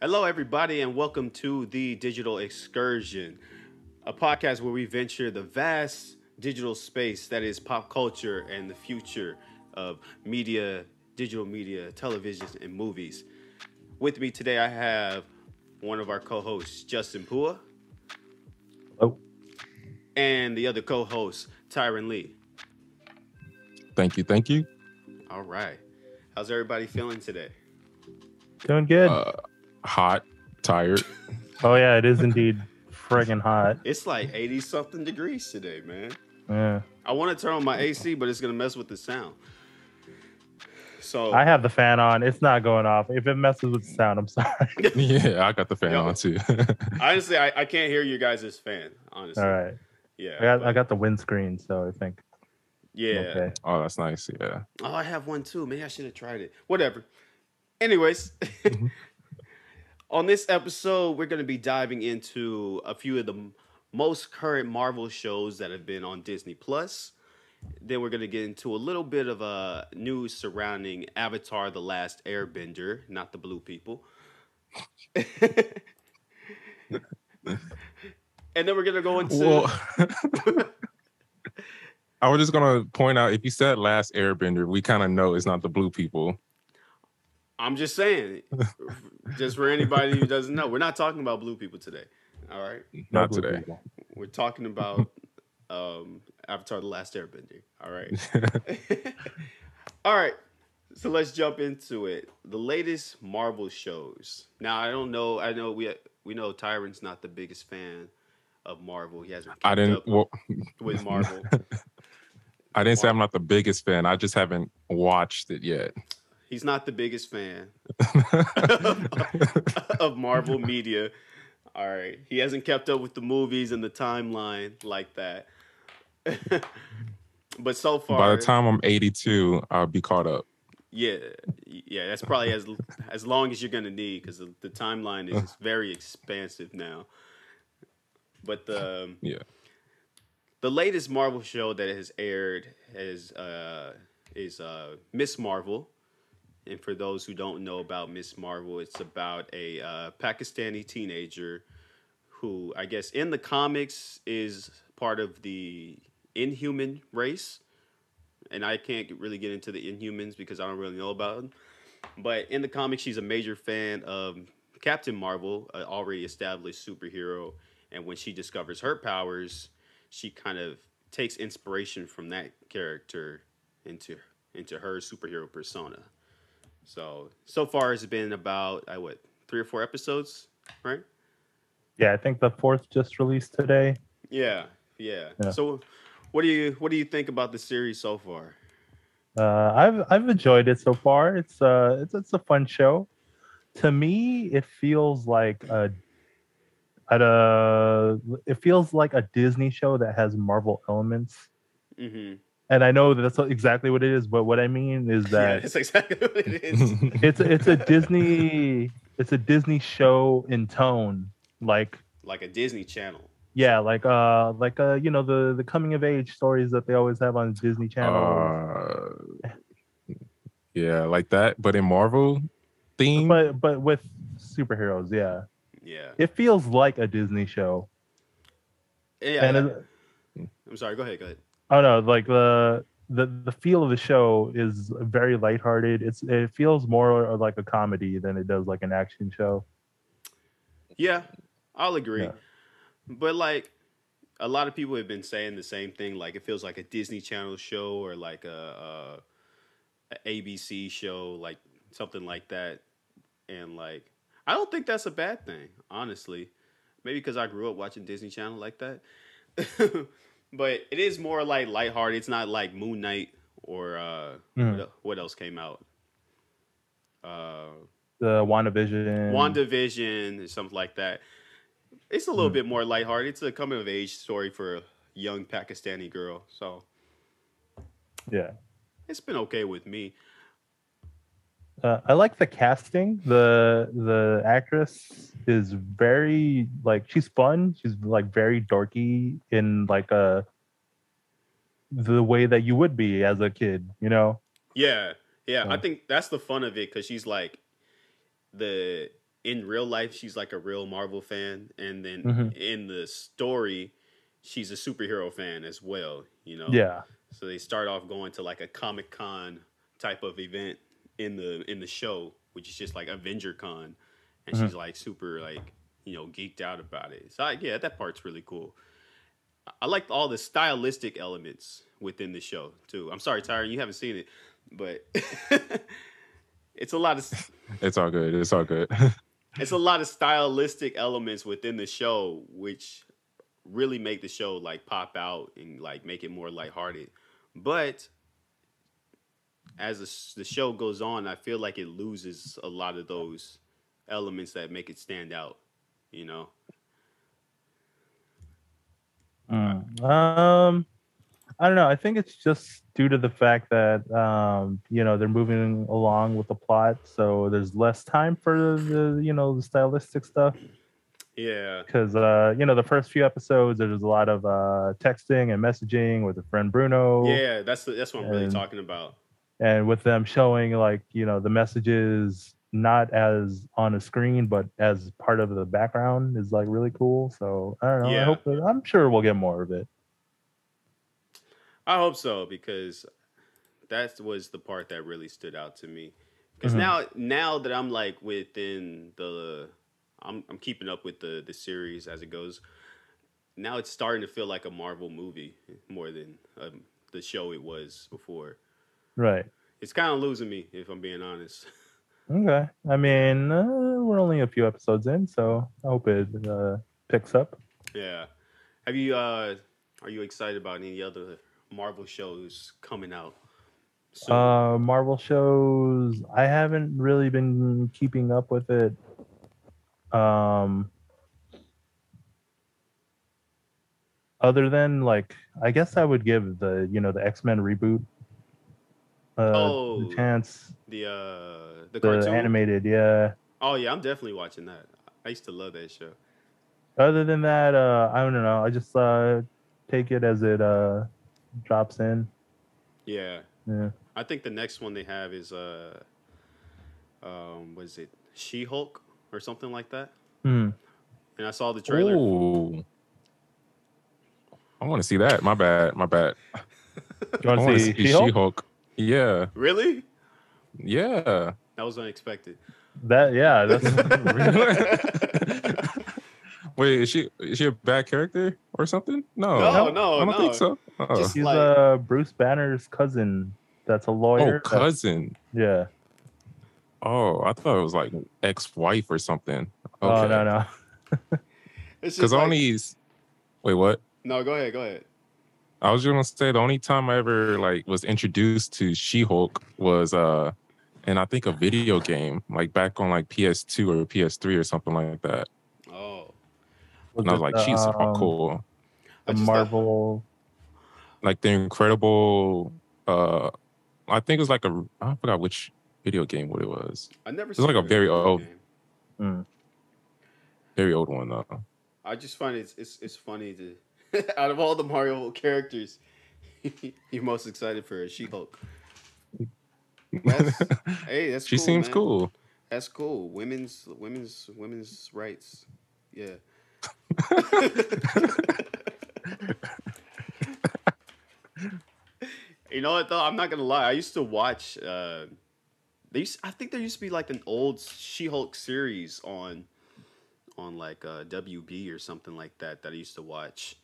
Hello, everybody, and welcome to the Digital Excursion, a podcast where we venture the vast digital space that is pop culture and the future of media, digital media, television, and movies. With me today, I have one of our co hosts, Justin Pua, Oh, and the other co host, Tyron Lee. Thank you. Thank you. All right. How's everybody feeling today? doing good. Hot, tired. Oh yeah, it is indeed friggin' hot. It's like 80 something degrees today, man. Yeah. I want to turn on my AC, but it's going to mess with the sound. So I have the fan on. It's not going off. If it messes with the sound, I'm sorry. Yeah, I got the fan Yo. on too. honestly, I can't hear you guys' fan. Honestly, All right. yeah, I got the windscreen, so I think yeah. okay. Oh, that's nice. Yeah. Oh, I have one too. Maybe I should have tried it. Whatever. Anyways, on this episode, we're going to be diving into a few of the most current Marvel shows that have been on Disney Plus. Then we're going to get into a little bit of news surrounding Avatar: The Last Airbender, not the blue people. And then we're going to go into... Well, I was just gonna point out, if you said Last Airbender, we kind of know it's not the blue people. I'm just saying, just for anybody who doesn't know, we're not talking about blue people today. All right, Not Blue today. people. we're talking about Avatar: The Last Airbender. All right, all right. So let's jump into it. The latest Marvel shows. Now I don't know. I know we know Tyron's not the biggest fan of Marvel. He hasn't I kept didn't. up Well, with Marvel. I didn't say I'm not the biggest fan. I just haven't watched it yet. He's not the biggest fan of Marvel media. All right. He hasn't kept up with the movies and the timeline like that. But so far, By the time I'm 82, I'll be caught up. yeah, that's probably as long as you're gonna need because the timeline is very expansive now. But Yeah. the latest Marvel show that has aired is Miss Marvel. And for those who don't know about Miss Marvel, it's about a Pakistani teenager who, I guess, in the comics is part of the Inhuman race. And I can't really get into the Inhumans because I don't really know about them. But in the comics, she's a major fan of Captain Marvel, an already established superhero. And when she discovers her powers, she kind of takes inspiration from that character into her superhero persona. So far it's been about 3 or 4 episodes, right? Yeah, I think the fourth just released today. Yeah. Yeah. So what do you think about the series so far? I've enjoyed it so far. It's a fun show. To me, it feels like it feels like a Disney show that has Marvel elements. Mm-hmm. And I know that's exactly what it is, but what I mean is Yeah, that that's exactly what it is. it's a Disney show in tone, like Like a Disney Channel. yeah, like you know, the coming of age stories that they always have on Disney Channel, Yeah, like that, but in Marvel theme. but with superheroes. Yeah, Yeah. it feels like a Disney show. Yeah. And I'm sorry. Go ahead. oh no, like the feel of the show is very lighthearted. It feels more like a comedy than it does like an action show. Yeah, I'll agree. Yeah. But like a lot of people have been saying the same thing. Like it feels like a Disney Channel show or like a ABC show, like something like that. And like I don't think that's a bad thing, honestly. Maybe because I grew up watching Disney Channel like that. But it is more like lighthearted. It's not like Moon Knight or what else came out? The WandaVision. WandaVision or something like that. It's a little bit more lighthearted. It's a coming of age story for a young Pakistani girl. So Yeah. it's been okay with me. I like the casting. The actress is very like she's fun. She's like very dorky in like the way that you would be as a kid, you know? Yeah. I think that's the fun of it because she's like the in real life she's like a real Marvel fan, and then Hmm. in the story she's a superhero fan as well. Yeah. So they start off going to like a Comic Con type of event in the show, which is just like Avenger Con, and Hmm. she's like super like geeked out about it. So yeah, that part's really cool. I like all the stylistic elements within the show too. I'm sorry, Tyron, you haven't seen it, but it's a lot of It's all good. It's all good. it's a lot of stylistic elements within the show, which really make the show like pop out and like make it more lighthearted. But as the show goes on, I feel like it loses a lot of those elements that make it stand out. You know, I don't know. I think it's just due to the fact that they're moving along with the plot, so there's less time for the stylistic stuff. yeah, Because the first few episodes there's a lot of texting and messaging with a friend Bruno, yeah. That's what I'm really and talking about. with them showing like the messages not as on a screen but as part of the background is like really cool. So I don't know. Yeah, I'm sure we'll get more of it. I hope so, because that was the part that really stood out to me. Because Mhm. now that I'm like within I'm keeping up with the series as it goes. Now it's starting to feel like a Marvel movie more than the show it was before. Right. It's kind of losing me, if I'm being honest. Okay. I mean, we're only a few episodes in, so I hope it picks up. Yeah. Have you? Are you excited about any other Marvel shows coming out soon? Marvel shows, I haven't really been keeping up with it. Other than like, I guess I would give the X-Men reboot the Oh, chance. the The cartoon. animated, yeah. Oh yeah, I'm definitely watching that. I used to love that show. Other than that, I don't know. I just take it as it drops in. Yeah, Yeah. I think the next one they have is what is it? She-Hulk or something like that. Hmm. And I saw the trailer. Oh, I want to see that. My bad. My bad. You I want want to to see see She-Hulk? She-Hulk. Yeah. Really? Yeah. That was unexpected. That's Wait, is she a bad character or something? No, No, no. no, I don't think no. so. Just He's like Bruce Banner's cousin. That's a Oh, lawyer. cousin. Yeah. Oh, I thought it was like ex-wife or something. Oh Okay. no. it's Because just like only wait, what? no. Go ahead. Go ahead. I was just gonna say the only time I ever like was introduced to She-Hulk was in I think a video game, like back on like PS2 or PS3 or something like that. Oh, Was And I was it like, she's so cool. the I just thought. Marvel? Like the incredible I think it was like I forgot which video game what it was. I never It was seen like a her in very video old game. Mm. very old one though. I just find it's funny to out of all the Mario characters, you're most excited for a She-Hulk. That's hey, that's She cool, seems man. cool. That's cool. Women's rights. Yeah. You know what though? I'm not gonna lie. I used to watch. I think there used to be like an old She-Hulk series on like WB or something like that I used to watch,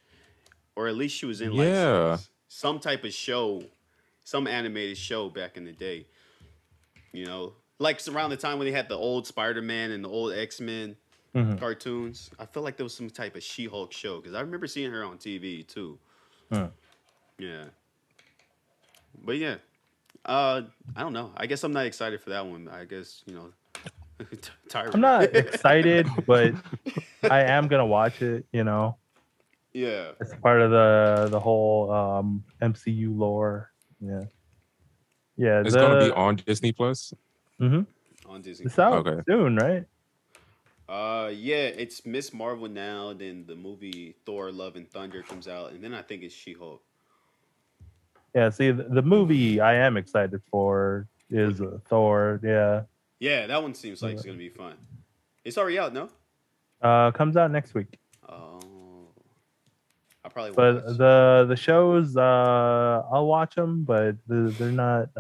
or at least she was in like Yeah. some type of show, some animated show back in the day. Like it's around the time when they had the old Spider-Man and the old X-Men Mhm. cartoons. I feel like there was some type of She-Hulk show because I remember seeing her on TV too. Hmm. Yeah, but yeah, I don't know. I guess I'm not excited for that one. I guess tired. I'm not excited, but I am gonna watch it. Yeah, It's part of the whole MCU lore. Yeah. Yeah. It's gonna be on Disney Plus. Mhm. on Disney. It's out Okay. soon, right? Yeah, it's Miss Marvel now. Then the movie Thor: Love and Thunder comes out, and then I think it's She-Hulk. Yeah. See, the movie I am excited for is Thor. Yeah. Yeah, that one seems like it's gonna be fun. It's already out, no? Comes out next week. Oh, I probably won't But watch. the shows, I'll watch them, but they're not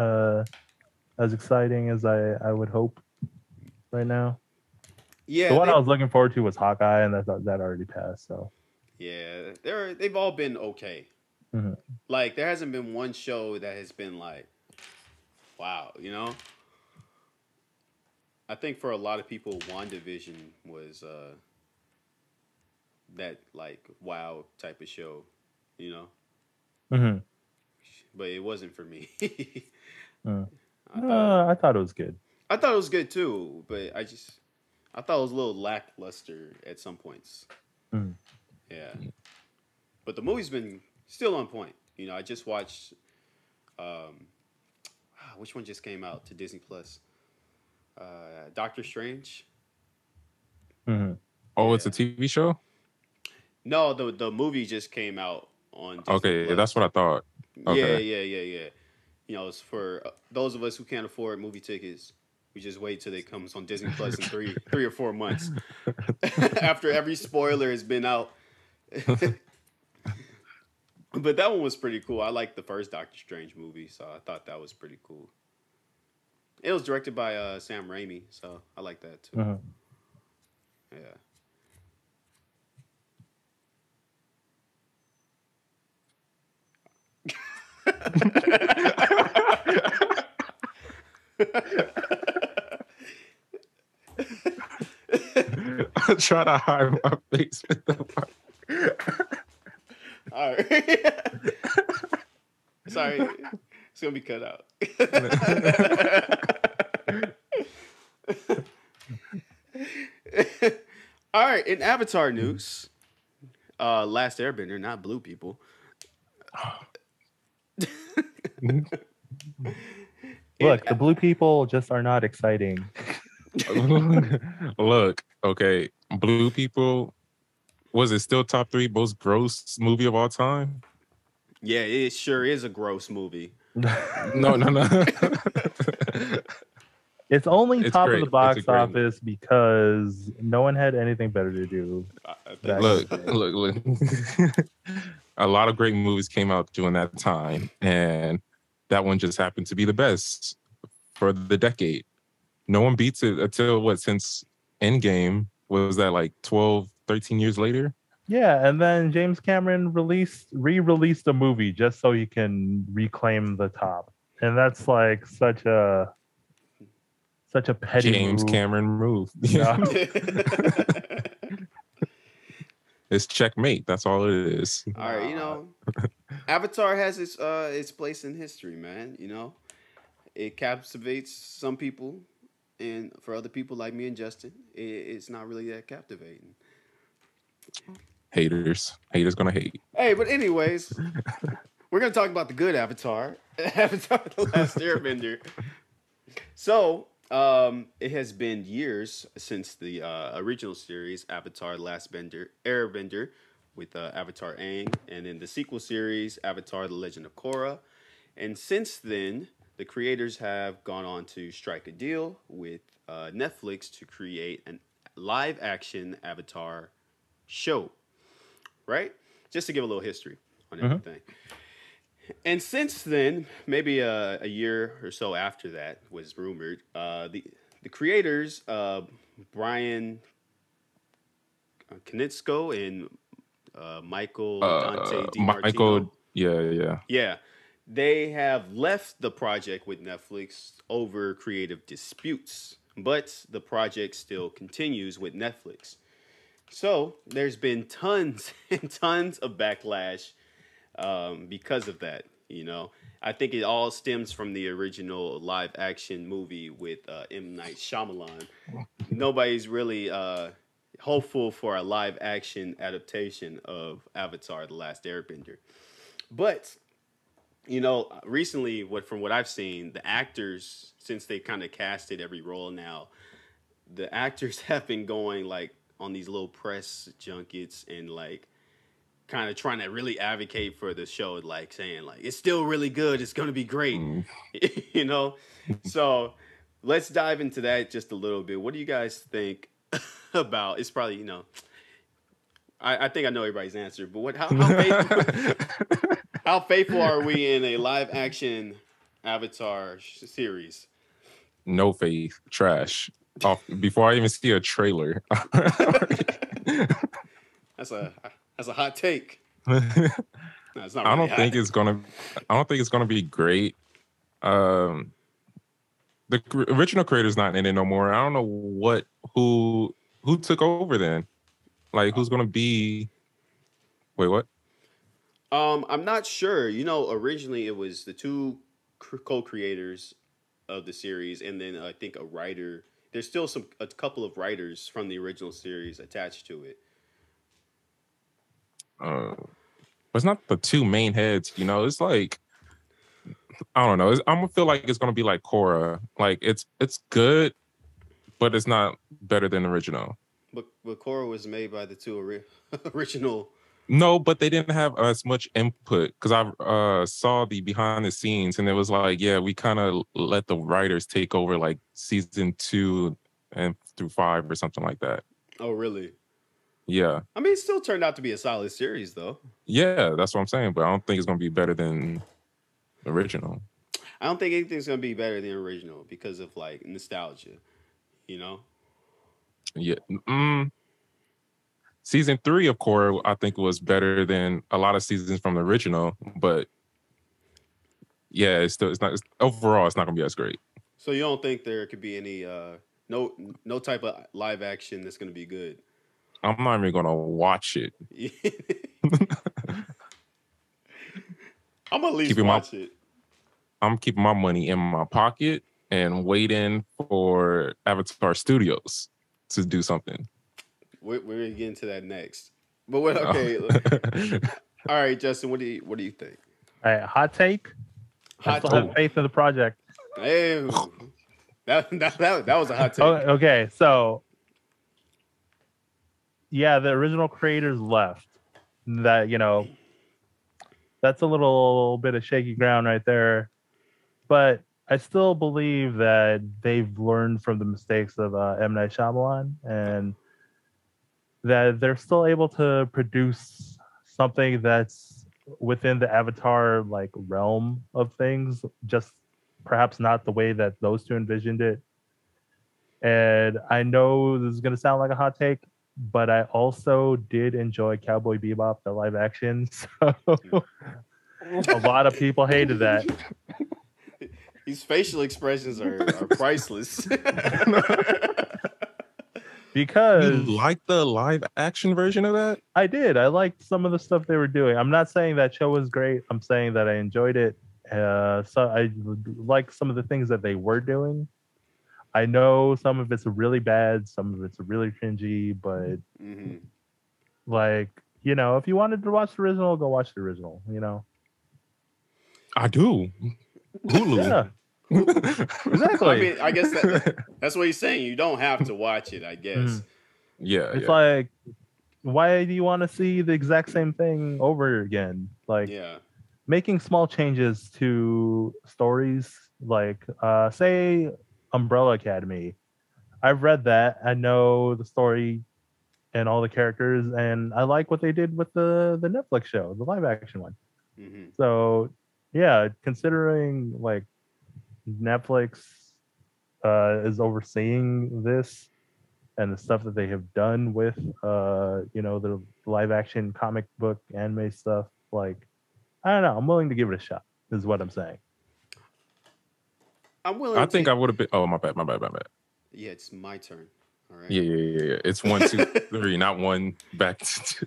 as exciting as I would hope right now. Yeah, The one I was looking forward to was Hawkeye, and that already passed. So yeah, they've all been okay. Mhm. Like there hasn't been one show that has been like, wow, you know. I think for a lot of people, WandaVision was that like wow type of show, you know. Mhm. But it wasn't for me. Mm. I thought I thought it was good. I thought it was good too, but I thought it was a little lackluster at some points. Mm. Yeah, but the movie's been still on point. You know, I just watched. Which one just came out to Disney Plus? Doctor Strange. Mhm. Oh, Yeah. it's a TV show? No, the movie just came out on Disney Okay, Plus. that's what I thought. Yeah, Okay. yeah. You know, it's for those of us who can't afford movie tickets. We just wait till it comes on Disney Plus in three or 4 months after every spoiler has been out. But that one was pretty cool. I liked the first Doctor Strange movie, so I thought that was pretty cool. It was directed by Sam Raimi, so I like that too. Mhm. Yeah. I try to hide my face with the All right. Sorry, it's gonna be cut out. All right, in Avatar news, Last Airbender, not Blue People. Look, the blue people just are not exciting. Look, okay, Blue People, was it still top 3 most gross movie of all time? Yeah, it sure is a gross movie. No. It's only It's top great. of the It's a box great office because no one had anything better to do. I think Back Look, in the day. look. A lot of great movies came out during that time, and that one just happened to be the best for the decade. No one beats it until what, since Endgame, was that like 12, 13 years later? Yeah, and then James Cameron re-released a movie just so he can reclaim the top. And that's like such a petty James move. Cameron move. No. It's checkmate. That's all it is. All right, you know, Avatar has its place in history, man. You know, it captivates some people, and for other people like me and Justin, it's not really that captivating. Haters gonna hate. Hey, but anyways, we're gonna talk about the good Avatar, Avatar: The Last Airbender. So, it has been years since the original series, Avatar: The Last Airbender, with Avatar Aang, and then the sequel series, Avatar: The Legend of Korra. And since then, the creators have gone on to strike a deal with Neflix to create a live-action Avatar show, right? Just to give a little history on everything. And since then, maybe a year or so after that was rumored, the creators, Brian Konietzko and Michael Dante DiMartino, Michael, yeah. yeah, they have left the project with Netflix over creative disputes, but the project still continues with Netflix. So there's been tons and tons of backlash because of that. You know, I think it all stems from the original live action movie with M. Night Shyamalan. Nobody's really hopeful for a live action adaptation of Avatar: The Last Airbender. But you know, recently, from what I've seen, the actors, since they kind of casted every role now, the actors have been going like on these little press junkets and like kind of trying to really advocate for the show, like saying like it's still really good, it's gonna be great, you know. So let's dive into that just a little bit. What do you guys think about. It's probably I think I know everybody's answer, but how faithful are we in a live action Avatar series? No faith, trash. Off before I even see a trailer. That's a hot take. I No, it's not really don't think hot. it's gonna. I don't think it's gonna be great. The original creator's not in it no more. I don't know who took over then. Like who's gonna be? Wait, what? I'm not sure. Originally it was the two co-creators of the series, and then I think a writer. There's still a couple of writers from the original series attached to it. It's not the two main heads. It's like I don't know. I'm gonna feel like it's gonna be like Korra. Like it's good, but it's not better than the original. But Korra was made by the two original. No, but they didn't have as much input because I saw the behind the scenes and it was like, yeah, we kind of let the writers take over like season 2 and through 5 or something like that. Oh, really? Yeah. I mean, it still turned out to be a solid series, though. Yeah, that's what I'm saying. But I don't think it's gonna be better than the original. I don't think anything's gonna be better than the original because of like nostalgia, Yeah. Season 3 of Korra, I think, was better than a lot of seasons from the original, but yeah, it's not. Overall, it's not gonna be as great. So you don't think there could be any no type of live action that's gonna be good? I'm not even gonna watch it. I'm gonna at least watch it. I'm keeping my money in my pocket and waiting for Avatar Studios to do something. We're gonna get into that next. But okay. All right, Justin, what do you think? All right, hot take. I still have faith in the project. Hey, that was a hot take. Okay, so yeah, the original creators left. That that's a little bit of shaky ground right there. But I still believe that they've learned from the mistakes of M. Night Shyamalan, and that they're still able to produce something that's within the Avatar like realm of things, just perhaps not the way that those two envisioned it. And I know this is going to sound like a hot take, but I also did enjoy Cowboy Bebop, the live action. So a lot of people hated that. These facial expressions are priceless. Because you like the live action version of that? I did. I liked some of the stuff they were doing. I'm not saying that show was great. I'm saying that I enjoyed it. So I like some of the things that they were doing. I know some of it's really bad, some of it's really cringy, but like, if you wanted to watch the original, go watch the original, I do. Hulu. Yeah. Exactly. I mean, I guess that's what he's saying. You don't have to watch it, I guess. Yeah. It's like, why do you want to see the exact same thing over again? Like, making small changes to stories, like, say, Umbrella Academy. I've read that. I know the story and all the characters, and I like what they did with the Neflix show, the live action one. So, yeah, considering like Neflix is overseeing this and the stuff that they have done with the live action comic book anime stuff, like, I don't know, I'm willing to give it a shot, is what I'm saying. I'm willing. I think I would have been. Oh, my bad. Yeah, it's my turn. All right. Yeah. It's 1, 2, 3, not one back to 2.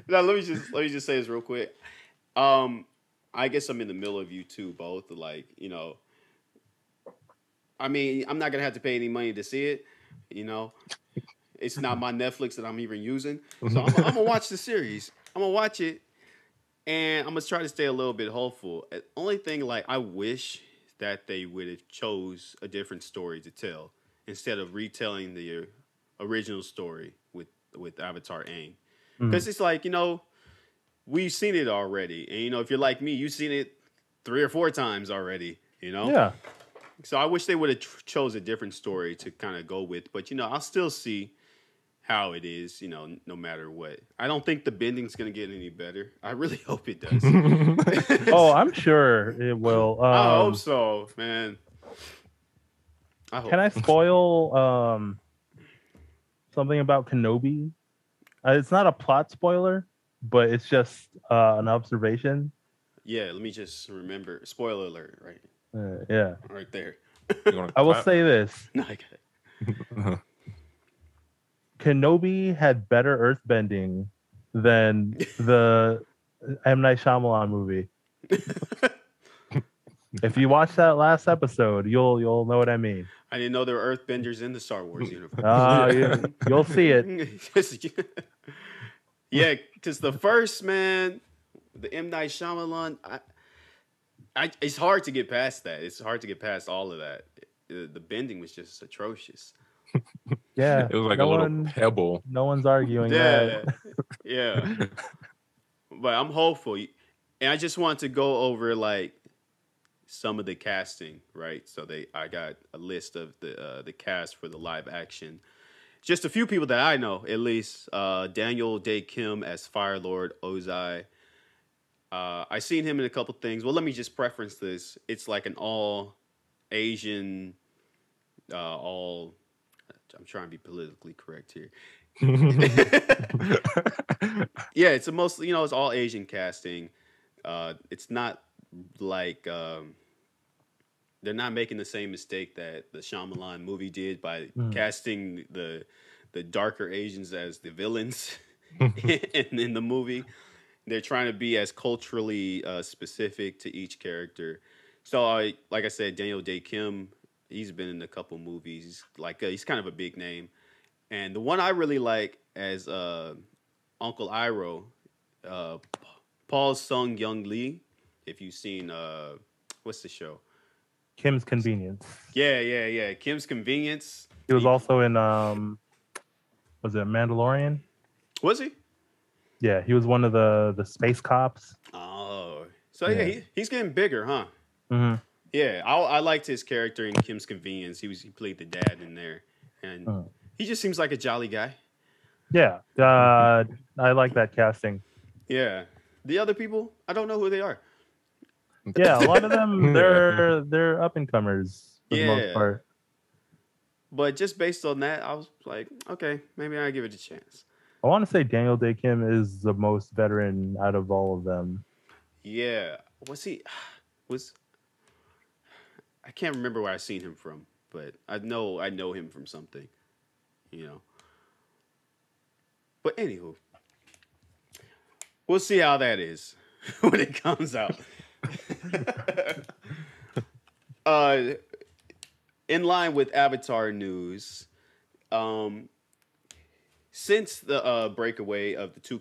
Now let me just say this real quick. I guess I'm in the middle of you two both. Like, I mean, I'm not gonna have to pay any money to see it. It's not my Netflix that I'm even using, so I'm gonna watch the series. I'm gonna watch it, and I'm gonna try to stay a little bit hopeful. Only thing, like, I wish that they would have chose a different story to tell instead of retelling the original story with Avatar Aang. Because it's like, we've seen it already. And, if you're like me, you've seen it 3 or 4 times already, Yeah. So I wish they would have chose a different story to kind of go with. But, I'll still see how it is, no matter what. I don't think the bending's going to get any better. I really hope it does. Oh, I'm sure it will. I hope so, man. Can I spoil something about Kenobi? It's not a plot spoiler, but it's just an observation. Yeah, let me just remember. Spoiler alert, right? Yeah. Right there. I will say this. No, I got it. Kenobi had better earthbending than the M. Night Shyamalan movie. If you watch that last episode, you'll know what I mean. I didn't know there were earthbenders in the Star Wars universe. You'll see it. Yeah, because the first, man, the M. Night Shyamalan, it's hard to get past that. It's hard to get past all of that. The bending was just atrocious. Yeah, it was like a little pebble. No one's arguing that. Yeah. But I'm hopeful, and I just want to go over like some of the casting, right? So I got a list of the cast for the live action. Just a few people that I know, at least. Daniel Day Kim as Fire Lord Ozai. I seen him in a couple things. Well, let me just preference this. It's like an all Asian, I'm trying to be politically correct here. Yeah, it's mostly, it's all Asian casting. It's not like they're not making the same mistake that the Shyamalan movie did by casting the darker Asians as the villains in the movie. They're trying to be as culturally specific to each character. So, like I said, Daniel Day Kim, he's been in a couple movies. He's kind of a big name. And the one I really like as Uncle Iroh, Paul Sung Young Lee. If you've seen, what's the show? Kim's Convenience. Yeah. Kim's Convenience. He was also in, was it Mandalorian? Was he? Yeah, he was one of the space cops. Oh, so yeah, he's getting bigger, huh? Mm-hmm. Yeah, I liked his character in Kim's Convenience. He played the dad in there, and he just seems like a jolly guy. Yeah, I like that casting. Yeah, the other people, I don't know who they are. Yeah, a lot of them they're up and comers for the most part. But just based on that, I was like, okay, maybe I give it a chance. I want to say Daniel Day Kim is the most veteran out of all of them. Yeah, I can't remember where I seen him from, but I know him from something, But anywho, we'll see how that is when it comes out. In line with Avatar news, since the breakaway of the two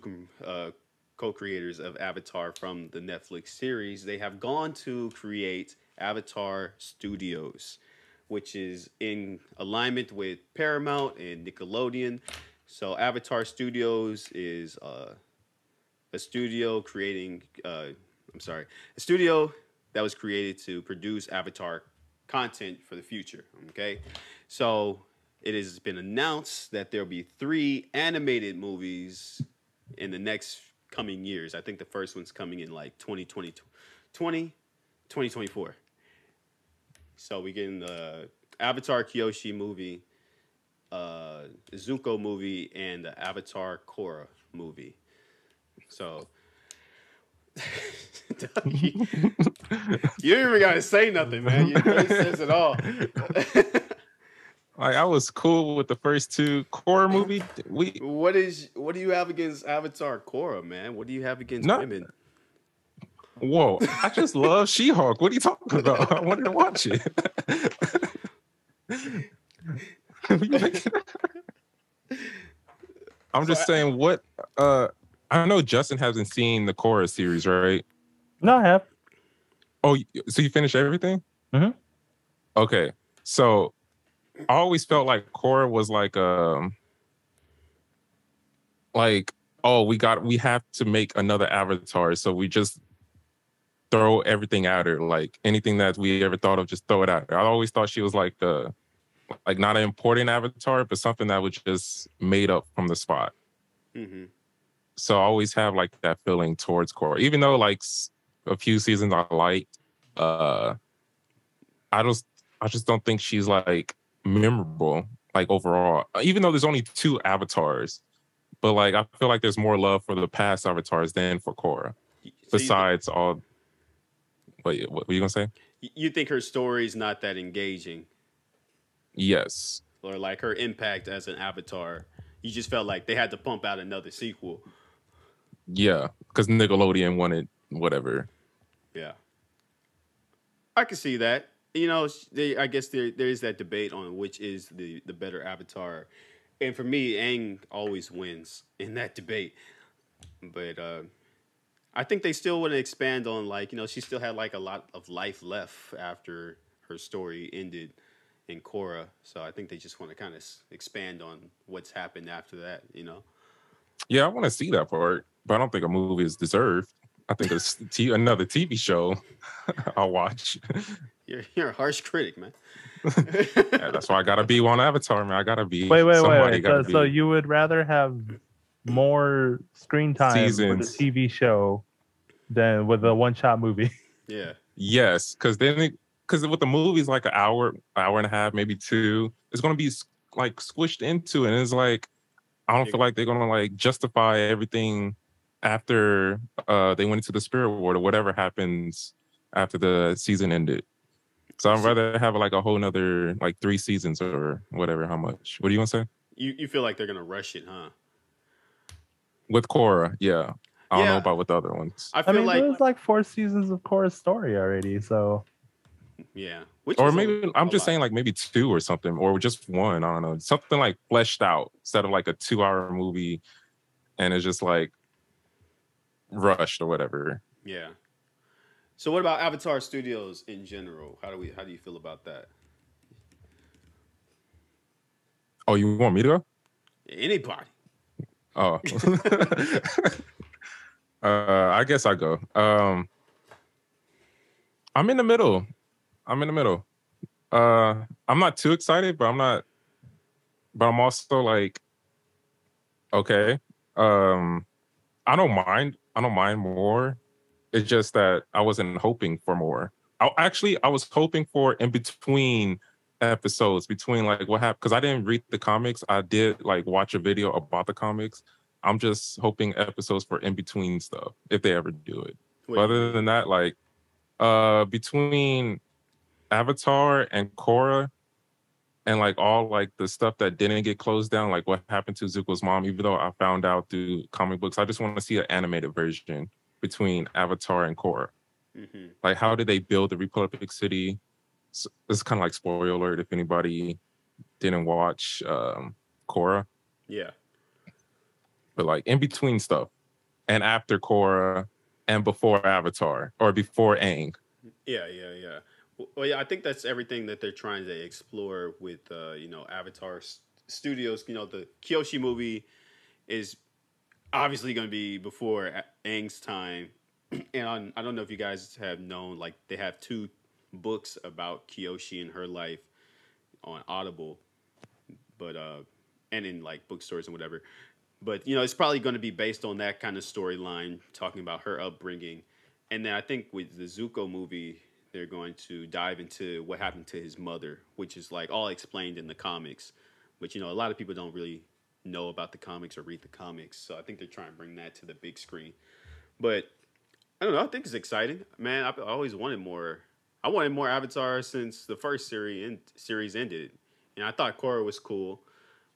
co-creators of Avatar from the Neflix series, they have gone to create Avatar Studios, which is in alignment with Paramount and Nickelodeon. So Avatar Studios is a studio that was created to produce Avatar content for the future. Okay, so it has been announced that there'll be 3 animated movies in the next coming years. I think the first one's coming in like 2024. So we get the Avatar Kyoshi movie, Zuko movie, and the Avatar Korra movie. So you don't even gotta say nothing, man. Your face says it all. I was cool with the first 2 Korra movie. What do you have against Avatar Korra, man? What do you have against women? Whoa, I just love She-Hulk. What are you talking about? I wanted to watch it. I'm just saying what I know Justin hasn't seen the Korra series, right? No, I have. Oh, so you finished everything? Mm-hmm. Okay. So I always felt like Korra was like we have to make another Avatar, so we just throw everything at her, like anything that we ever thought of, just throw it at her. I always thought she was like not an important avatar, but something that was just made up from the spot. Mm-hmm. So I always have like that feeling towards Korra, even though like a few seasons I liked. I just don't think she's like memorable, like overall. Even though there's only 2 avatars, but like I feel like there's more love for the past avatars than for Korra. So besides all, what were you gonna say? You think her story's not that engaging? Yes. Or like her impact as an avatar, you just felt like they had to pump out another sequel. Yeah, because Nickelodeon wanted whatever. Yeah, I can see that. You know, I guess there is that debate on which is the better avatar, and for me, Aang always wins in that debate. But I think they still want to expand on, like, you know, she still had like a lot of life left after her story ended in Korra, so I think they just want to kind of expand on what's happened after that. You know. Yeah, I want to see that part, but I don't think a movie is deserved. I think it's another TV show I'll watch. You're a harsh critic, man. Yeah, that's why I gotta be one avatar, man. I gotta be. Wait. So you would rather have more screen time for the TV show than with a one-shot movie? Yeah. Yes, because with the movies like an hour and a half, maybe 2, it's gonna be like squished into it. And it's like I don't feel like they're gonna like justify everything after they went into the spirit world or whatever happens after the season ended. So I'd rather have like a whole nother like 3 seasons or whatever. How much? What do you want to say? You feel like they're gonna rush it, huh? With Korra, yeah. I don't know about with the other ones. I mean, there's like 4 seasons of Korra's story already, so yeah. Or maybe I'm just saying like maybe 2 or something, or just 1. I don't know, something like fleshed out instead of like a 2-hour movie, and it's just like rushed or whatever. Yeah. So what about Avatar Studios in general? How do you feel about that? Oh, you want me to go? Anybody. Oh. I guess I go. I'm in the middle. I'm not too excited, but I'm also like, okay. I don't mind more. It's just that I wasn't hoping for more. I was hoping for in between episodes, between like what happened, because I didn't read the comics. I did like watch a video about the comics. I'm just hoping episodes for in between stuff if they ever do it. But other than that, like between Avatar and Korra and like all like the stuff that didn't get closed down, like what happened to Zuko's mom, even though I found out through comic books, I just want to see an animated version between Avatar and Korra. Mm-hmm. Like how did they build the Republic City? So, this is kind of like spoiler alert if anybody didn't watch Korra. Yeah. But like in between stuff and after Korra and before Avatar or before Aang. Yeah. Well, yeah, I think that's everything that they're trying to explore with, Avatar Studios. You know, the Kyoshi movie is obviously going to be before Aang's time. And I don't know if you guys have known, like, they have 2 books about Kyoshi and her life on Audible, but and in like bookstores and whatever. But you know, it's probably going to be based on that kind of storyline, talking about her upbringing. And then I think with the Zuko movie, they're going to dive into what happened to his mother, which is like all explained in the comics. But you know, a lot of people don't really know about the comics or read the comics, so I think they're trying to bring that to the big screen. But I don't know. I think it's exciting, man. I always wanted more. I wanted more Avatar since the first series ended, and I thought Korra was cool,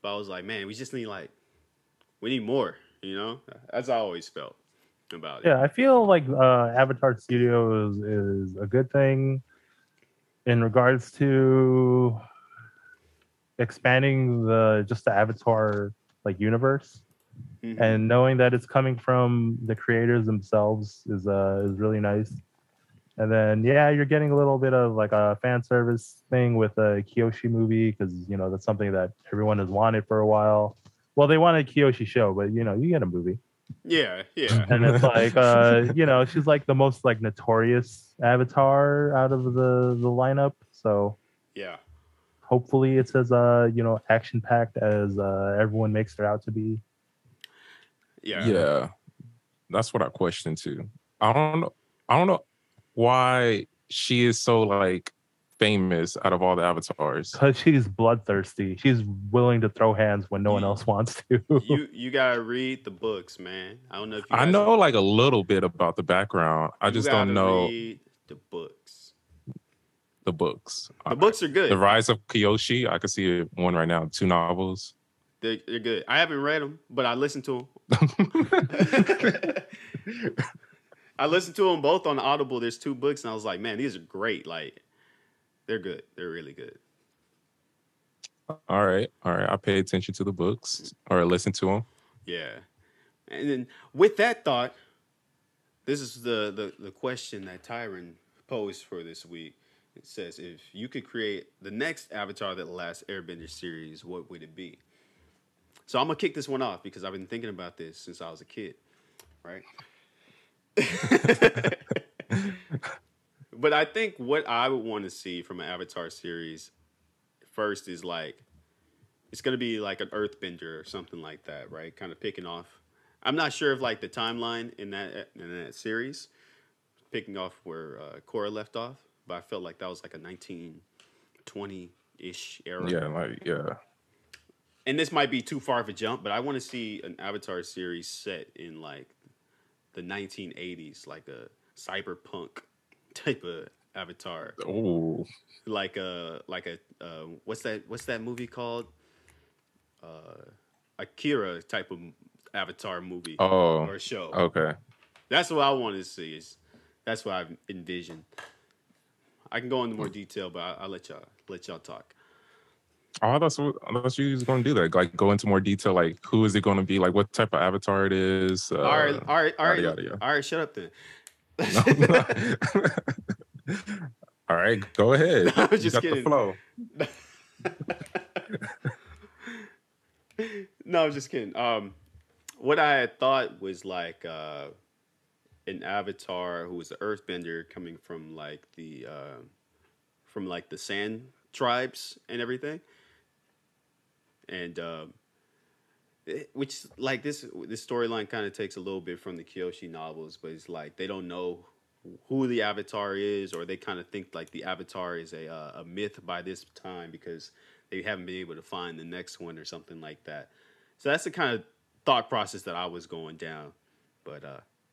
but I was like, man, we need more. You know, that's how I always felt about it. Yeah, I feel like Avatar Studios is a good thing in regards to expanding the Avatar like universe. Mm-hmm. And knowing that it's coming from the creators themselves is really nice. And then you're getting a little bit of like a fan service thing with a Kyoshi movie because you know that's something that everyone has wanted for a while. Well, they wanted a Kyoshi show, but you know you get a movie. Yeah. And it's like, she's like the most like notorious avatar out of the lineup. So yeah. Hopefully it's as action packed as everyone makes her out to be. Yeah. That's what I question too. I don't know why she is so like famous out of all the avatars. Because she's bloodthirsty. She's willing to throw hands when no one else wants to. You gotta read the books, man. I don't know if I know like a little bit about the background. I just don't know. Read the books. The books. The books are good. The Rise of Kyoshi. I can see one right now. 2 novels. They're good. I haven't read them, but I listened to them. I listened to them both on Audible. There's 2 books, and I was like, man, these are great. Like, they're good. They're really good. All right. I pay attention to the books or listen to them. Yeah. And then with that thought, this is the question that Tyron posed for this week. It says, if you could create the next Avatar that last Airbender series, what would it be? So I'm going to kick this one off because I've been thinking about this since I was a kid, right? But I think what I would want to see from an Avatar series first is like, it's going to be like an Earthbender or something like that, right? Kind of picking off. I'm not sure of like the timeline in that series, picking off where Korra left off, but I felt like that was like a 1920-ish era. Yeah. And this might be too far of a jump, but I want to see an Avatar series set in like the 1980s, like a cyberpunk type of Avatar. Oh, like a what's that movie called? Akira type of Avatar movie or show. Okay, that's what I want to see. That's what I envision. I can go into more detail, but I'll let y'all talk. Oh, that's you was going to do that. Like go into more detail. Like who is it going to be? Like what type of avatar it is? All right. Shut up then. All right, go ahead. I was just kidding. The flow. No, I'm just kidding. What I had thought was like an avatar who was an earthbender coming from like the sand tribes and everything. And which like this storyline kind of takes a little bit from the Kyoshi novels, but it's like they don't know who the avatar is, or they kind of think like the avatar is a myth by this time because they haven't been able to find the next one or something like that. So that's the kind of thought process that I was going down, but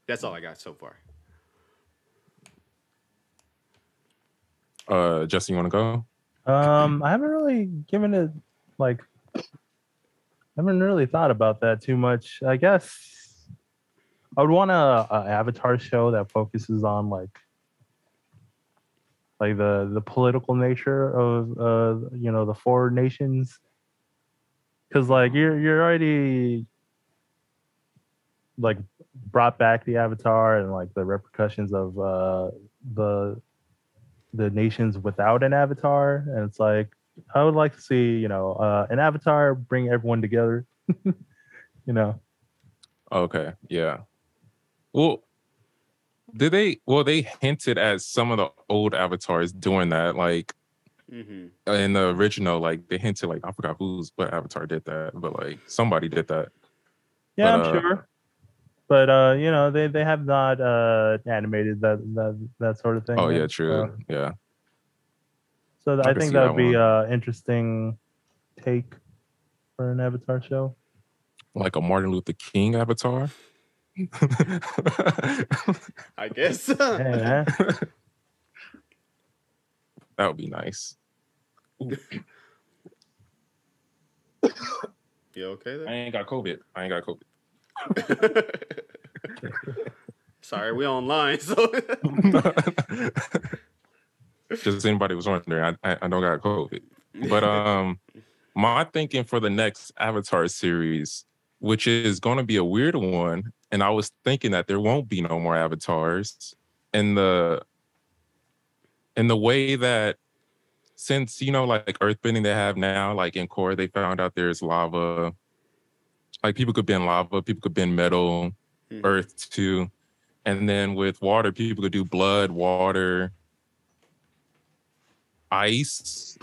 that's all I got so far. Justin, you want to go? I haven't really given it like. I haven't really thought about that too much. I guess I would want a Avatar show that focuses on like the political nature of the 4 nations, because like you're already like brought back the Avatar and like the repercussions of the nations without an Avatar, and it's like I would like to see an Avatar bring everyone together. Okay, yeah. Well, they hinted at some of the old avatars doing that, like in the original, like they hinted, like I forgot what avatar did that, but like somebody did that. Yeah, I'm sure. But they have not animated that sort of thing. Oh yeah, true. Yeah. So I think that would be an interesting take for an Avatar show. Like a Martin Luther King Avatar. I guess. Yeah. That would be nice. You okay there? I ain't got COVID. Sorry, we online, so just anybody was wondering, I don't got COVID. But my thinking for the next Avatar series, which is going to be a weird one, and I was thinking that there won't be no more avatars in the way that, since like earthbending they have now, like in Korra they found out there's lava, like people could bend lava, people could bend metal, Earth 2. And then with water, people could do blood, water, ice,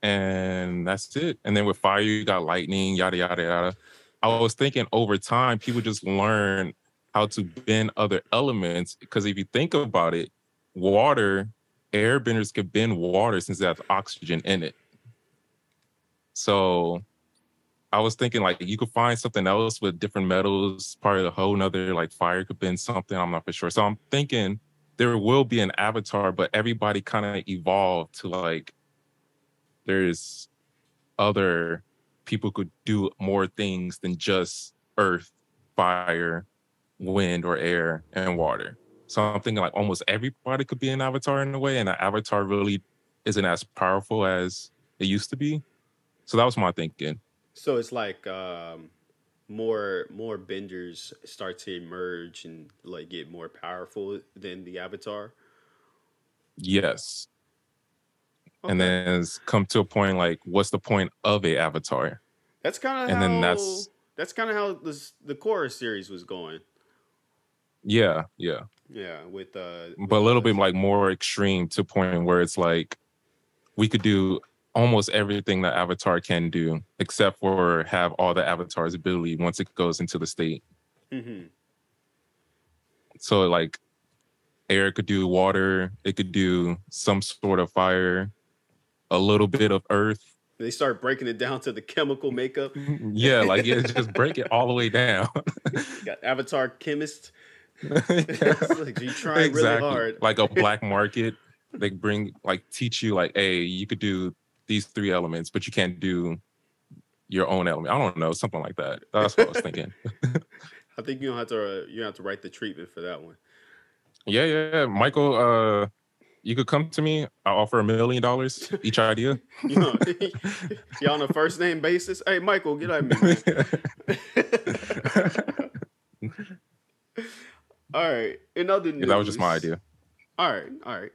and that's it. And then with fire, you got lightning, yada, yada, yada. I was thinking over time, people just learn how to bend other elements. Because if you think about it, water, airbenders could bend water since it has oxygen in it. So I was thinking like you could find something else with different metals, part of the whole nother, like fire could bend something. I'm not for sure. So I'm thinking there will be an avatar, but everybody kind of evolved to like there's other people could do more things than just earth, fire, wind, or air, and water. So I'm thinking like almost everybody could be an avatar in a way, and an avatar really isn't as powerful as it used to be. So that was my thinking. So it's like more benders start to emerge and like get more powerful than the avatar. Yes. Okay. And then it's come to a point like, what's the point of a avatar? That's kind of how. Then that's kind of how the Korra series was going. Yeah. Yeah, with but a little bit like more extreme to a point where it's like we could do almost everything that Avatar can do, except for have all the Avatar's ability once it goes into the state. So like air could do water, it could do some sort of fire, a little bit of earth. They start breaking it down to the chemical makeup. Just break it all the way down. Got Avatar chemist. Like, you try really hard. Like a black market. They teach you like, hey, you could do these 3 elements, but you can't do your own element. I don't know, something like that. That's what I was thinking. I think you have to write the treatment for that one. Yeah. Michael, you could come to me. I'll offer $1 million each idea. You're on a first name basis. Hey, Michael, get at me, man. All right. In other news, that was just my idea. All right.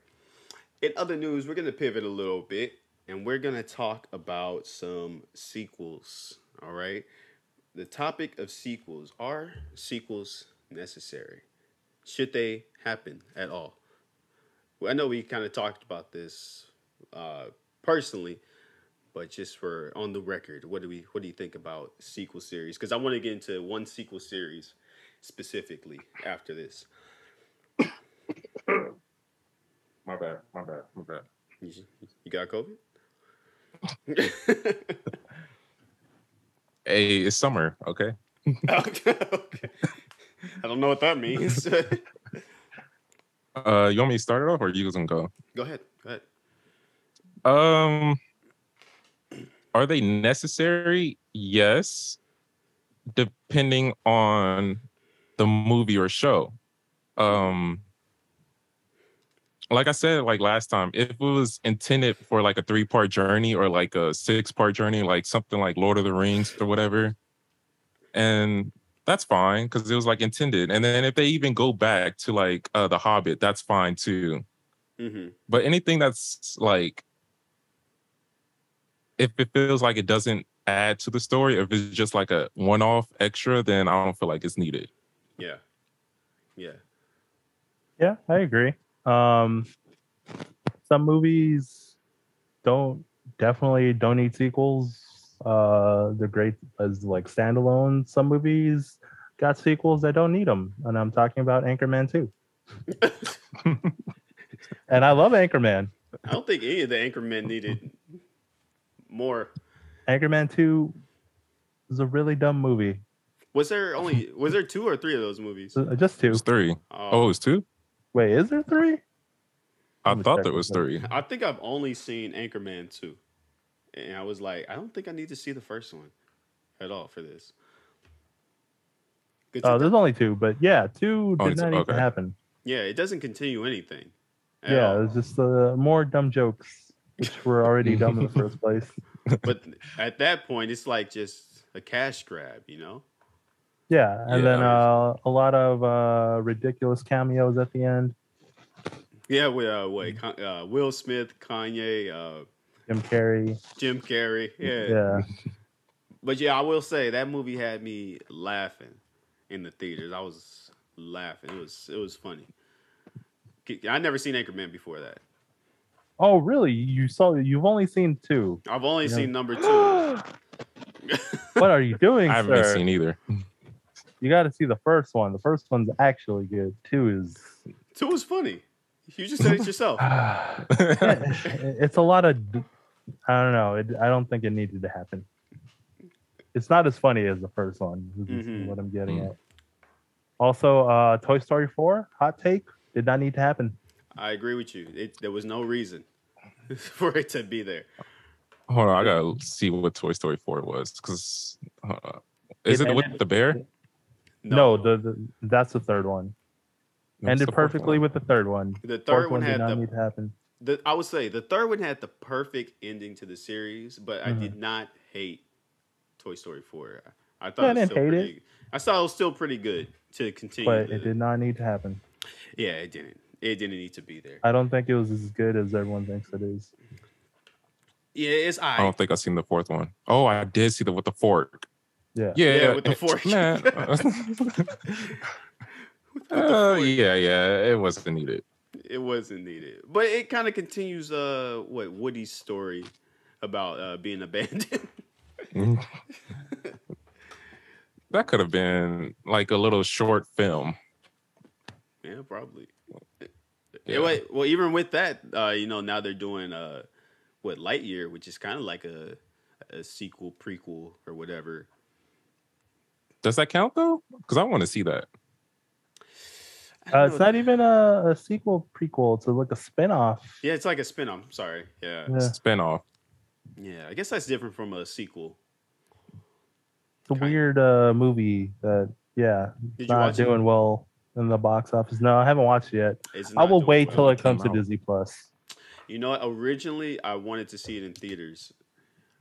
In other news, we're gonna pivot a little bit, and we're gonna talk about some sequels. All right. The topic of sequels: are sequels necessary? Should they happen at all? Well, I know we kind of talked about this personally, but just for on the record, what do you think about sequel series? Because I want to get into one sequel series specifically after this. My bad. You got COVID? Hey, it's summer, okay? Okay. I don't know what that means. You want me to start it off, or you guys gonna go? Go ahead. Are they necessary? Yes, depending on the movie or show. Like I said, like last time, if it was intended for like a 3-part journey or like a 6-part journey, like something like Lord of the Rings or whatever, and that's fine because it was like intended. And then if they even go back to like The Hobbit, that's fine too. But anything that's like, if it feels like it doesn't add to the story, if it's just like a one-off extra, then I don't feel like it's needed. Yeah, I agree. Some movies definitely don't need sequels. They're great as like standalone. Some movies got sequels that don't need them, and I'm talking about Anchorman 2. And I love Anchorman. I don't think any of the Anchormen needed more. Anchorman 2 is a really dumb movie. Was there 2 or 3 of those movies? Just 2. It was 3. Oh, it was 2? Wait, is there 3? I thought there was 3. I think I've only seen Anchorman 2. And I was like, I don't think I need to see the first one at all for this. There's only 2, but yeah, 2 did not need to happen. Yeah, it doesn't continue anything. Yeah, it was just more dumb jokes, which were already dumb in the first place. But at that point, it's like just a cash grab, you know? Yeah, and then a lot of ridiculous cameos at the end. Yeah, Will Smith, Kanye, Jim Carrey. Yeah. But yeah, I will say that movie had me laughing. in the theaters. I was laughing. It was funny. I never seen Anchorman before that. Oh, really? You've only seen 2. I've only seen number 2. What are you doing, I haven't seen either. You got to see the first one. The first one's actually good. 2 is funny. You just said it yourself. It's a lot of. I don't know. I don't think it needed to happen. It's not as funny as the first one. This is what I'm getting at. Also, Toy Story 4, hot take, did not need to happen. I agree with you. There was no reason for it to be there. Hold on, I gotta see what Toy Story 4 was, because is it with the bear? No, that's the third one. Ended perfectly with the third one. The third one did not need to happen. I would say the third one had the perfect ending to the series, but I did not hate Toy Story 4. I thought I thought it was still pretty good to continue. But it did not need to happen. Yeah, it didn't. It didn't need to be there. I don't think it was as good as everyone thinks it is. Yeah, it's I don't think I've seen the fourth one. Oh, I did see with the fork. Yeah, with the fork. Man. Yeah, it wasn't needed. It wasn't needed. But it kind of continues Woody's story about being abandoned. That could have been like a little short film. Yeah, probably. Yeah. Well, even with that, now they're doing Lightyear, which is kind of like a sequel, prequel, or whatever. Does that count though? Because I want to see that. It's not even a sequel, prequel. It's like a spinoff. Yeah, it's like a spinoff. Sorry. Yeah. Spinoff. Yeah, I guess that's different from a sequel. It's a weird movie that, not doing well in the box office. No, I haven't watched it yet. I will wait till it comes to Disney Plus. You know, originally I wanted to see it in theaters,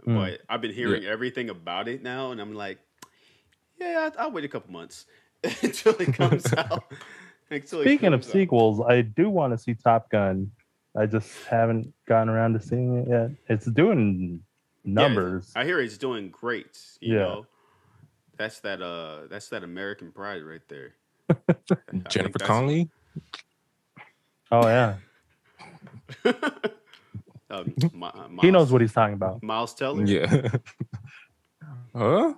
but I've been hearing everything about it now, and I'm like, I'll wait a couple months until it comes out. Speaking of sequels, I do want to see Top Gun. I just haven't gotten around to seeing it yet. It's doing numbers. I hear it's doing great. You know, that's that American Pride right there. Jennifer Connelly. Oh yeah. He knows what he's talking about. Miles Teller. Yeah. Huh?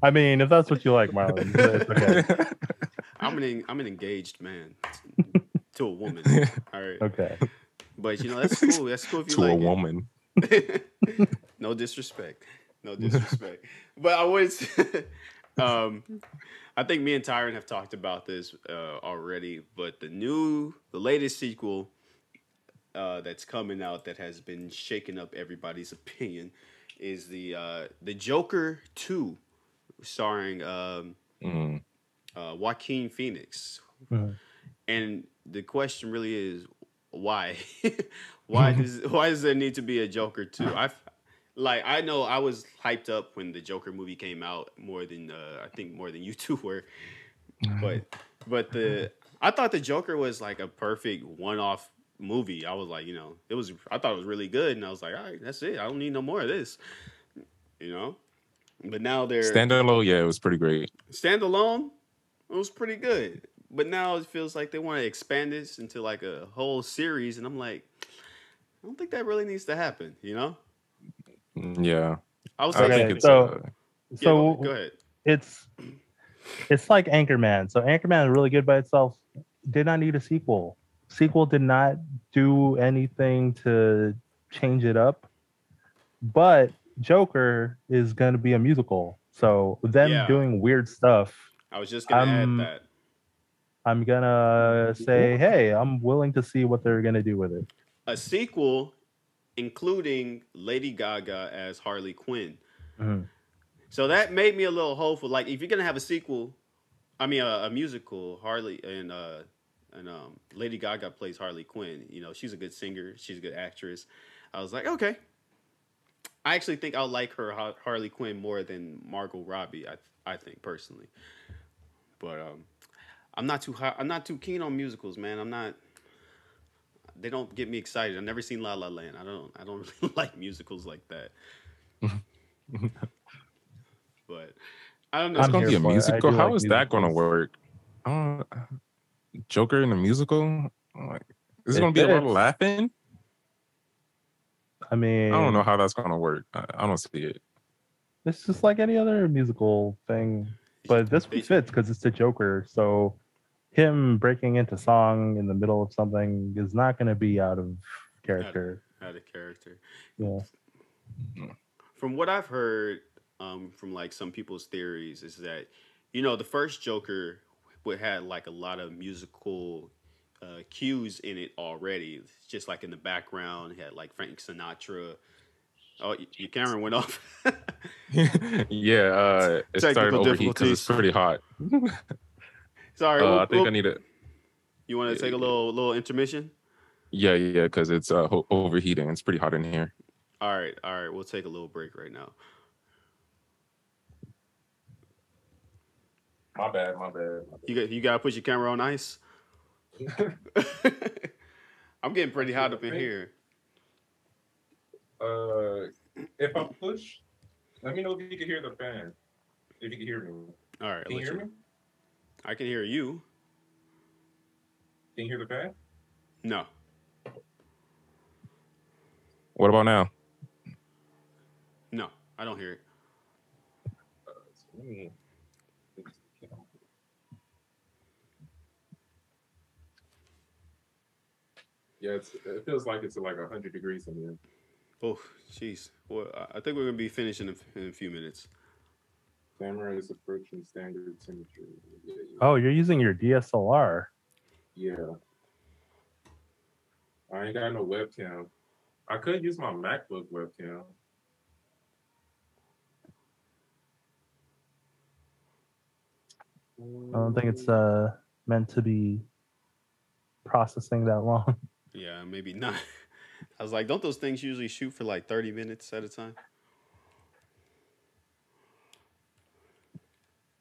I mean, if that's what you like, Marlon, it's okay. I'm an engaged man to a woman. All right. Okay. But that's cool. That's cool if you to like a woman. No disrespect. But I was I think me and Tyron have talked about this already, but the latest sequel that's coming out that has been shaking up everybody's opinion is the Joker 2, starring Joaquin Phoenix. And the question really is why? why does there need to be a Joker 2? I know I was hyped up when the Joker movie came out more than you two were. But I thought the Joker was like a perfect one-off movie. I was like, I thought it was really good, and I was like, all right, that's it. I don't need no more of this. But now they're standalone. Yeah, it was pretty great. Standalone, it was pretty good. But now it feels like they want to expand this into like a whole series, and I'm like, I don't think that really needs to happen. Yeah, I was thinking. So go ahead. It's like Anchorman. So Anchorman is really good by itself. Did not need a sequel. Sequel did not do anything to change it up. But Joker is going to be a musical. So them doing weird stuff. I was just going to add that. I'm going to say, hey, I'm willing to see what they're going to do with it. A sequel including Lady Gaga as Harley Quinn. Mm-hmm. So that made me a little hopeful. Like, if you're going to have a musical, Harley and Lady Gaga plays Harley Quinn. She's a good singer. She's a good actress. I was like, okay. I actually think I'll like her Harley Quinn more than Margot Robbie. I think personally, but I'm not too keen on musicals, man. They don't get me excited. I've never seen La La Land. I don't really like musicals like that. But I don't know. It's I'm gonna here be a for it. I musical. do How like is that gonna musicals. work? Uh, Joker in a musical? Like, is it It gonna be a lot of fits. laughing? I I don't know mean, how that's gonna work. I don't see it. it's just like any other musical thing, but this one They, fits because it's the Joker. So him breaking into song in the middle of something is not going to be out of character. out of character. Yeah. From what I've heard, from like some people's theories, is that the first Joker would had like a lot of musical cues in it already, just like in the background, he had like Frank Sinatra. Oh, your camera went off. Yeah, it started to Technical overheat because it's difficulties. pretty hot. Sorry, I think I need to. you want to take a little intermission? Yeah, because it's overheating. It's pretty hot in here. All right. We'll take a little break right now. My bad. You got to put your camera on ice. I'm getting pretty hot up in here. If I push, let me know if you can hear the fan. If you can hear me. All right. Can you hear me? I can hear you. Can you hear the fan? No. What about now? No, I don't hear it. Yeah, it feels like it's like 100 degrees in here. Oh, jeez. Well, I think we're gonna be finishing in a few minutes. Camera is approaching standard temperature. Yeah. Oh, you're using your DSLR. Yeah. I ain't got no webcam. I could use my MacBook webcam. I don't think it's meant to be processing that long. Yeah, maybe not. I was like, don't those things usually shoot for like 30 minutes at a time?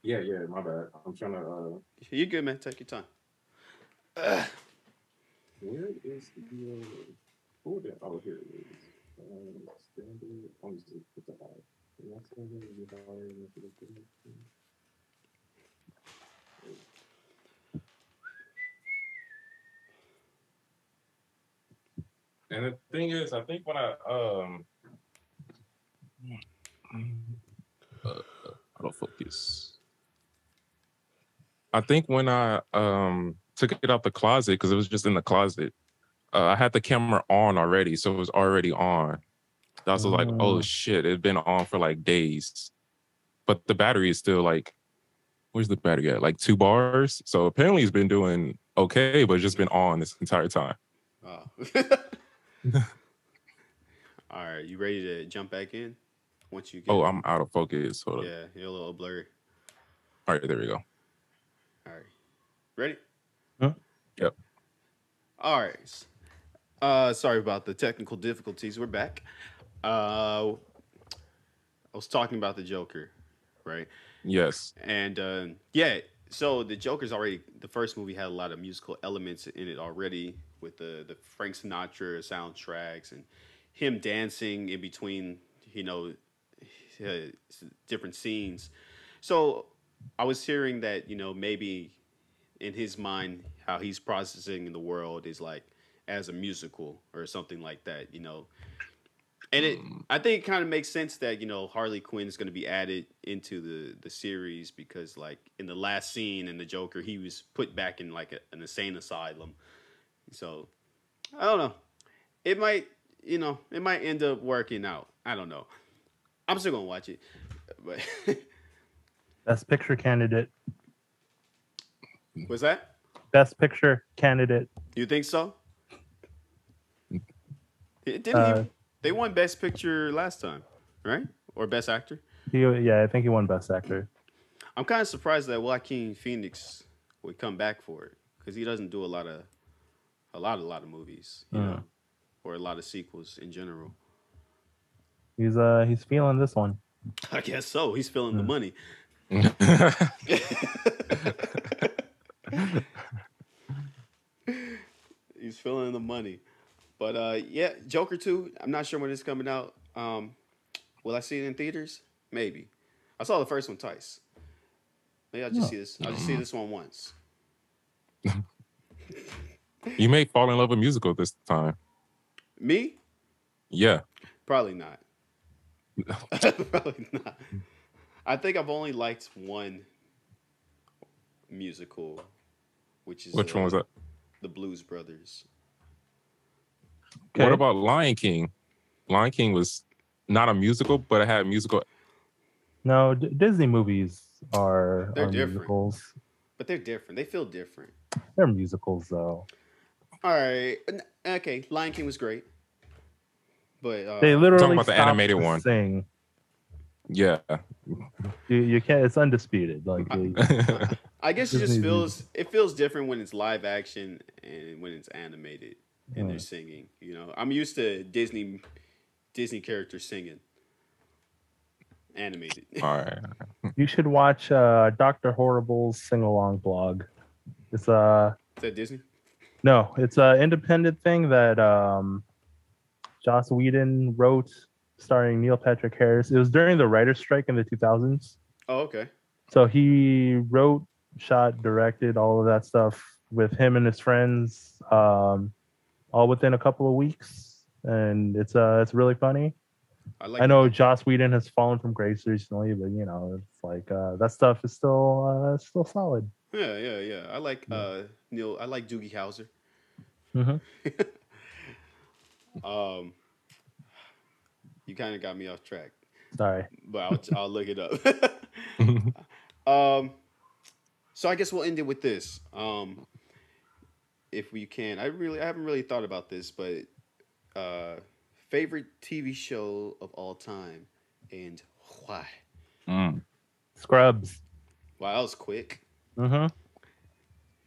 Yeah, my bad. I'm trying to. You're good, man. Take your time. Where is the folder? Oh, here it is. Standard. I'm just put the high. And the thing is, I think when I autofocus. I think when I took it out the closet, because it was just in the closet, I had the camera on already, so it was already on. I was like, oh shit, it had been on for like days. But the battery is still like, where's the battery at? Like 2 bars. So apparently it's been doing okay, but it's just been on this entire time. Oh. All right, you ready to jump back in? Once you get I'm out of focus. Hold yeah, you're a little blurry. All right, there we go. All right. Ready? Huh? Yep. All right. Sorry about the technical difficulties. We're back. I was talking about the Joker, right? Yes. And so the the first movie had a lot of musical elements in it already with the Frank Sinatra soundtracks and him dancing in between, different scenes. So I was hearing that, maybe in his mind, how he's processing the world is like as a musical or something like that, And I think it kind of makes sense that Harley Quinn is going to be added into the series because like in the last scene in the Joker, he was put back in like an insane asylum. So I don't know. It might end up working out. I don't know. I'm still gonna watch it, but Best Picture candidate. what's that? Best Picture candidate. You think so? They won Best Picture last time, right? Or Best Actor? I think he won Best Actor. I'm kind of surprised that Joaquin Phoenix would come back for it because he doesn't do a lot of movies, you know, or a lot of sequels in general. He's feeling this one. I guess so. He's feeling the money. He's feeling the money. But Joker 2, I'm not sure when it's coming out. Will I see it in theaters? Maybe. I saw the first one twice. Maybe I'll just see this. I'll just see this one once. You may fall in love with musical this time. Me? Yeah. Probably not. Probably not. I think I've only liked one musical, which is which one was that? The Blues Brothers. Okay. What about Lion King? Lion King was not a musical, but it had musical. No, Disney movies are musicals. But they're different. They feel different. They're musicals, though. All right. Okay. Lion King was great. But they literally talking about the animated one. Sing. Yeah. You can't. It's undisputed. Like I guess it just feels different when it's live action and when it's animated and they're singing. You know, I'm used to Disney characters singing. Animated. All right. You should watch Dr. Horrible's sing-along blog. It's Is that Disney? No, it's an independent thing that Joss Whedon wrote, starring Neil Patrick Harris. It was during the writer's strike in the 2000s. Oh, okay. So he wrote, shot, directed all of that stuff with him and his friends, all within a couple of weeks, and it's really funny. I know Joss Whedon has fallen from grace recently, but you know, it's like that stuff is still solid. Yeah. I like Neil. I like Doogie Howser. Mm-hmm. You kind of got me off track. Sorry, but I'll look it up. So I guess we'll end it with this. If we can, I haven't really thought about this, but favorite TV show of all time and why? Scrubs. Wow, that was quick. Mm-hmm.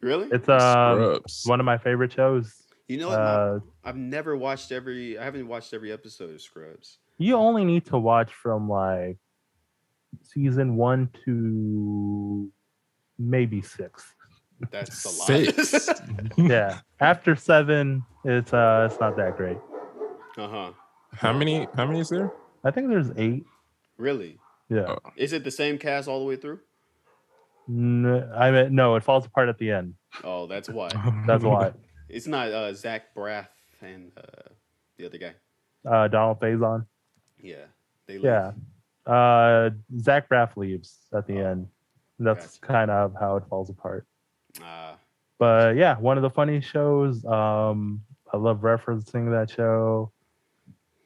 Really? It's one of my favorite shows. You know what? I haven't watched every episode of Scrubs. You only need to watch from like season 1 to maybe 6. That's a lot. 6. Yeah. After 7, it's not that great. How many is there? I think there's 8. Really? Yeah. Is it the same cast all the way through? No, it falls apart at the end. Oh, that's why. That's why. It's not Zach Braff and the other guy. Donald Faison. Yeah. They leave. Yeah. Zach Braff leaves at the end. That's kind of how it falls apart. But yeah, one of the funny shows. I love referencing that show.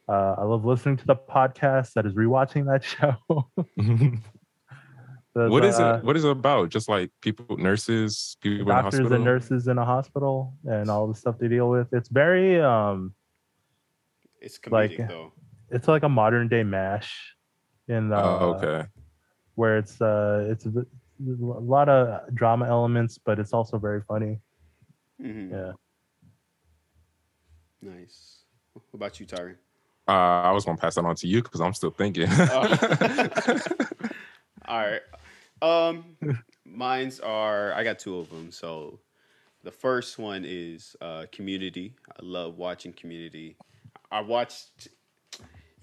I love listening to the podcast that is rewatching that show. What is it? What is it about? Just like nurses, people in a hospital? Doctors and nurses in a hospital and all the stuff they deal with. It's very it's comedic though. It's like a modern day MASH okay. Where it's a lot of drama elements, but it's also very funny. Mm-hmm. Yeah. Nice. What about you, Tyron? I was gonna pass that on to you because I'm still thinking. All right. Mine's are, I got 2 of them. So the first one is Community. I love watching Community.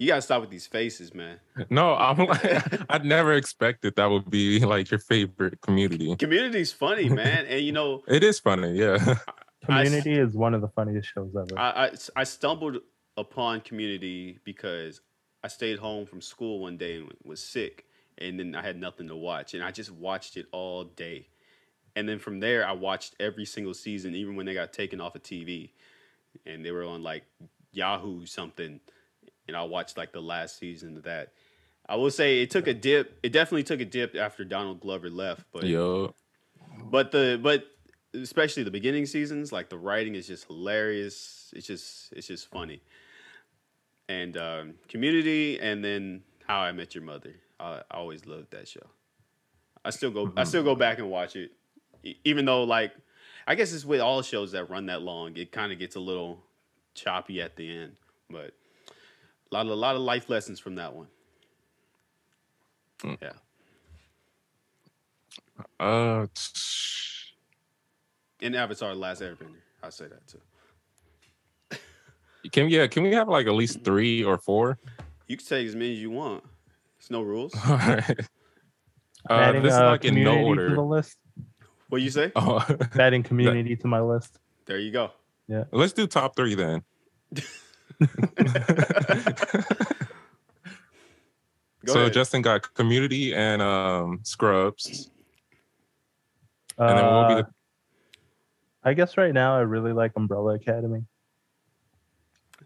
You gotta stop with these faces, man. No, I'm like, I'd never expected that would be like your favorite Community. Community's funny, man, and you know it is funny. Yeah, Community is one of the funniest shows ever. I stumbled upon Community because I stayed home from school one day and was sick, and then I had nothing to watch, and I just watched it all day, and then from there I watched every single season, even when they got taken off of TV, and they were on like Yahoo something. And I watched like the last season of that. I will say it took a dip. It definitely took a dip after Donald Glover left. But but especially the beginning seasons, like the writing is just hilarious. It's just funny. And Community, and then How I Met Your Mother. I always loved that show. I still go back and watch it, even though like I guess it's with all shows that run that long. It kind of gets a little choppy at the end, but. A lot of life lessons from that one. Yeah. And Avatar: The Last Airbender. I'll say that too. Can we have like at least 3 or 4? You can take as many as you want. There's no rules. All right. Adding this is like in no Community to the order. list. What you say? Oh, Adding Community to my list. There you go. Yeah. let's do top 3 then. So ahead. Justin got Community and Scrubs. And then what will be the... I guess right now I really like Umbrella Academy.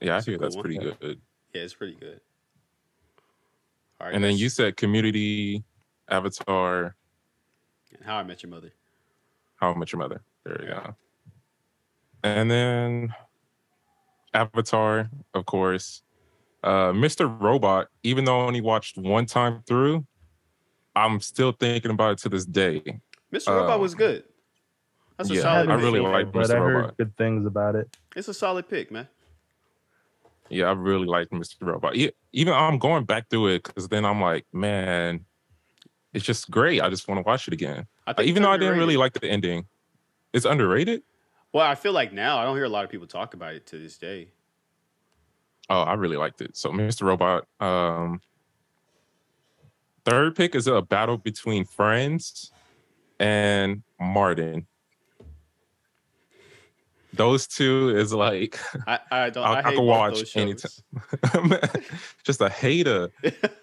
Yeah, I hear that's pretty good. Yeah, it's pretty good. All right, and then you said Community, Avatar, and How I Met Your Mother. How I Met Your Mother. There you go. And then Avatar, of course. Mr. Robot, even though I only watched one time through, I'm still thinking about it to this day. Mr. Robot was good. That's a solid I pick. really like but Mr. I heard Robot. good things about it. It's a solid pick, man. Yeah, I really like Mr. Robot. Even I'm going back through it because then I'm like, man, it's just great. I just want to watch it again. Even though I didn't really like the ending. It's underrated? Well, I feel like now I don't hear a lot of people talk about it to this day. Oh, I really liked it. So Mr. Robot. Third pick is a battle between Friends and Martin. Those two is like I can watch anytime. Just a hater.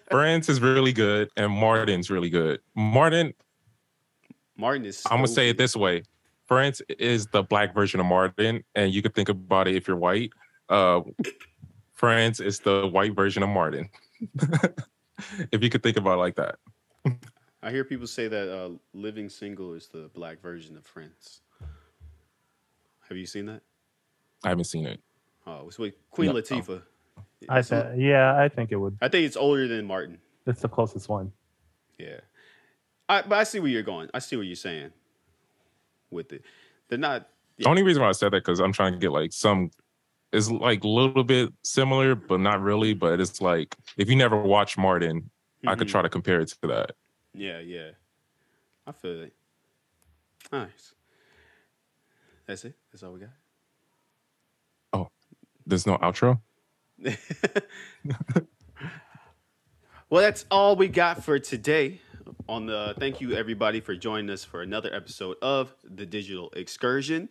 Friends is really good and Martin's really good. Martin is I'm gonna say it this way. Friends is the black version of Martin, and you could think about it if you're white. Friends is the white version of Martin. If you could think about it like that. I hear people say that Living Single is the black version of Friends. Have you seen that? I haven't seen it. Oh, it's with Queen Latifah. I think it would. I think it's older than Martin. It's the closest one. Yeah. But I see where you're going. I see what you're saying with it. They're not... Yeah. The only reason why I said that because I'm trying to get like some... It's like a little bit similar, but not really. But it's like, if you never watched Martin, I could try to compare it to that. Yeah. I feel it. Nice. That's it? That's all we got? Oh, there's no outro? Well, that's all we got for today. Thank you, everybody, for joining us for another episode of The Digital Excursion.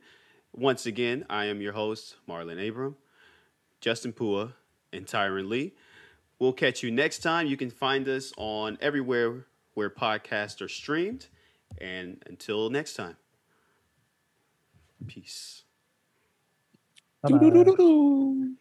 Once again, I am your host, Marlon Abram, Justin Pua, and Tyron Lee. We'll catch you next time. You can find us on everywhere where podcasts are streamed. And until next time, peace. Bye-bye.